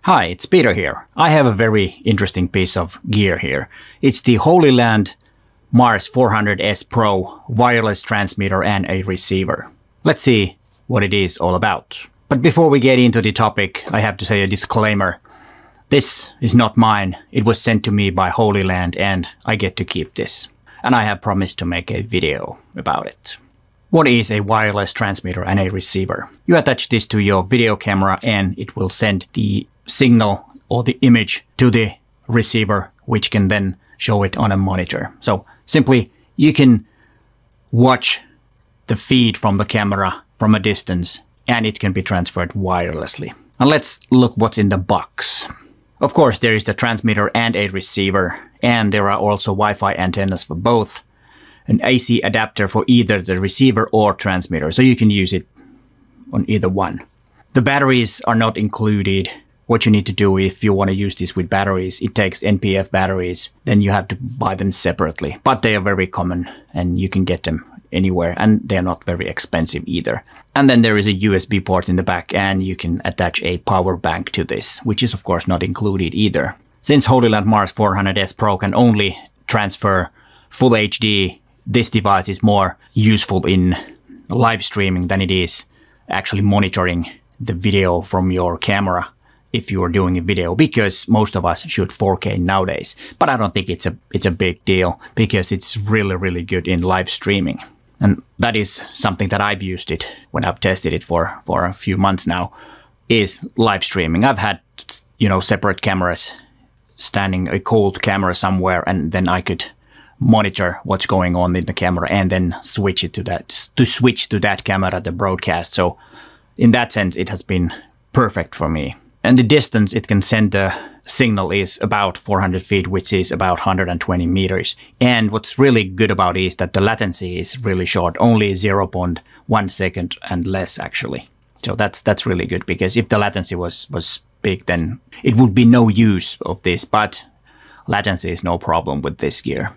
Hi, it's Peter here. I have a very interesting piece of gear here. It's the Hollyland Mars 400S Pro wireless transmitter and a receiver. Let's see what it is all about. But before we get into the topic, I have to say a disclaimer. This is not mine. It was sent to me by Hollyland and I get to keep this. And I have promised to make a video about it. What is a wireless transmitter and a receiver? You attach this to your video camera and it will send the signal or the image to the receiver, which can then show it on a monitor. So simply you can watch the feed from the camera from a distance and it can be transferred wirelessly. And let's look what's in the box. Of course, there is the transmitter and a receiver, and there are also Wi-Fi antennas for both, an AC adapter for either the receiver or transmitter, so you can use it on either one. The batteries are not included. What you need to do if you want to use this with batteries, it takes NPF batteries, then you have to buy them separately. But they are very common and you can get them anywhere, and they're not very expensive either. And then there is a USB port in the back and you can attach a power bank to this, which is of course not included either. Since Hollyland Mars 400S Pro can only transfer full HD, this device is more useful in live streaming than it is actually monitoring the video from your camera if you are doing a video, because most of us shoot 4K nowadays. But I don't think it's a big deal because it's really good in live streaming. And that is something that I've used it when I've tested it for a few months now, is live streaming. I've had, separate cameras, standing a cold camera somewhere, and then I could monitor what's going on in the camera and then switch to that camera to broadcast. So in that sense, it has been perfect for me. And the distance it can send the signal is about 400 feet, which is about 120 meters. And what's really good about it is that the latency is really short, only 0.1 second and less actually. So that's really good, because if the latency was big, then it would be no use of this, but latency is no problem with this gear.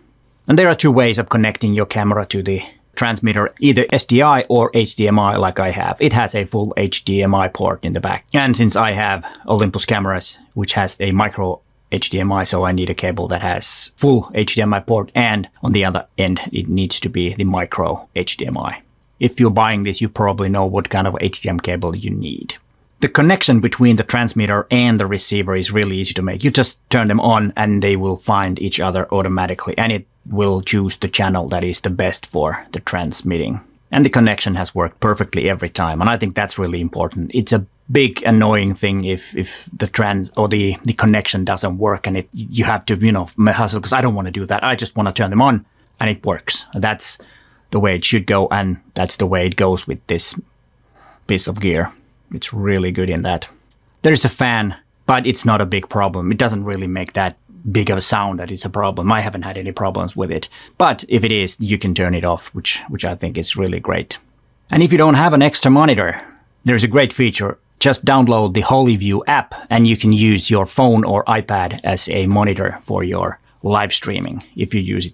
And there are two ways of connecting your camera to the transmitter, either SDI or HDMI like I have. It has a full HDMI port in the back. And since I have Olympus cameras, which has a micro HDMI, so I need a cable that has full HDMI port, and on the other end, it needs to be the micro HDMI. If you're buying this, you probably know what kind of HDMI cable you need. The connection between the transmitter and the receiver is really easy to make. You just turn them on and they will find each other automatically, and it will choose the channel that is the best for the transmitting. And the connection has worked perfectly every time, and I think that's really important. It's a big annoying thing if the connection doesn't work, and you have to hustle, because I don't want to do that. I just want to turn them on and it works. That's the way it should go, and that's the way it goes with this piece of gear. It's really good in that. There's a fan, but it's not a big problem. It doesn't really make that big of a sound that it's a problem. I haven't had any problems with it. But if it is, you can turn it off, which I think is really great. And if you don't have an extra monitor, there's a great feature. Just download the Hollyview app and you can use your phone or iPad as a monitor for your live streaming, if you use it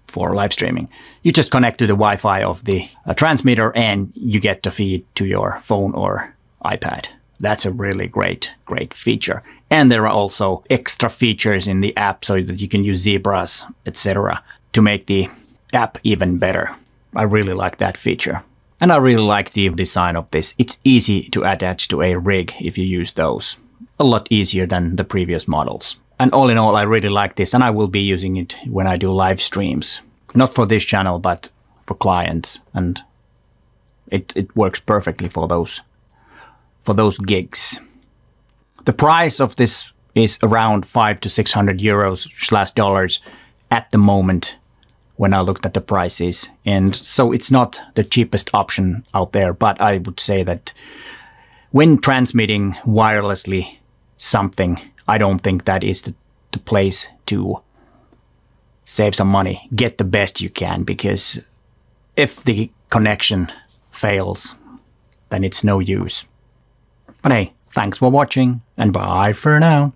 for live streaming. You just connect to the Wi-Fi of the transmitter and you get the feed to your phone or iPad. That's a really great feature. And there are also extra features in the app so that you can use zebras, etc. to make the app even better. I really like that feature. And I really like the design of this. It's easy to attach to a rig if you use those. A lot easier than the previous models. And all in all, I really like this, and I will be using it when I do live streams. Not for this channel, but for clients. And it works perfectly for those gigs. The price of this is around 500 to 600 euros/dollars at the moment when I looked at the prices. And so it's not the cheapest option out there, but I would say that when transmitting wirelessly something, I don't think that is the place to save some money. Get the best you can, because if the connection fails, then it's no use. But hey, thanks for watching, and bye for now.